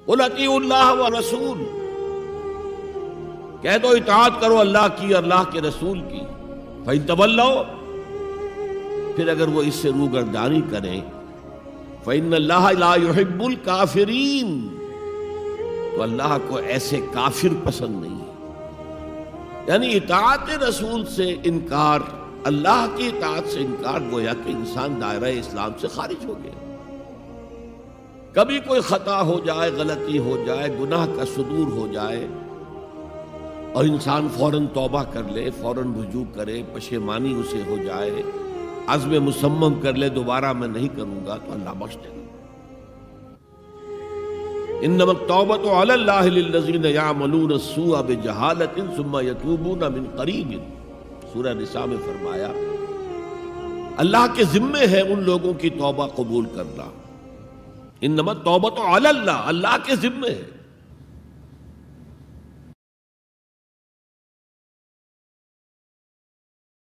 قل اطیعوا اللہ والرسول، کہہ دو اطاعت کرو اللہ کی اور اللہ کے رسول کی. فإن تولوا، پھر اگر وہ اس سے روگردانی کریں، فإن اللہ لا يحب الکافرین، تو اللہ کو ایسے کافر پسند نہیں ہے. یعنی اطاعت رسول سے انکار، اللہ کی اطاعت سے انکار، گویا کہ انسان دائرہ اسلام سے خارج ہو گیا. کبھی کوئی خطا ہو جائے، غلطی ہو جائے، گناہ کا صدور ہو جائے اور انسان فوراً توبہ کر لے، فوراً رجوع کرے، پشیمانی اسے ہو جائے، عزم مصمم کر لے دوبارہ میں نہیں کروں گا، تو اللہ بخش دے گا. انما التوبۃ علی اللہ للذین یعملون السوء بجہالۃ ثم یتوبون من قریب. سورہ نساء میں فرمایا اللہ کے ذمے ہے ان لوگوں کی توبہ قبول کرنا. انما التوبۃ علی اللہ، اللہ کے ذمے ہے.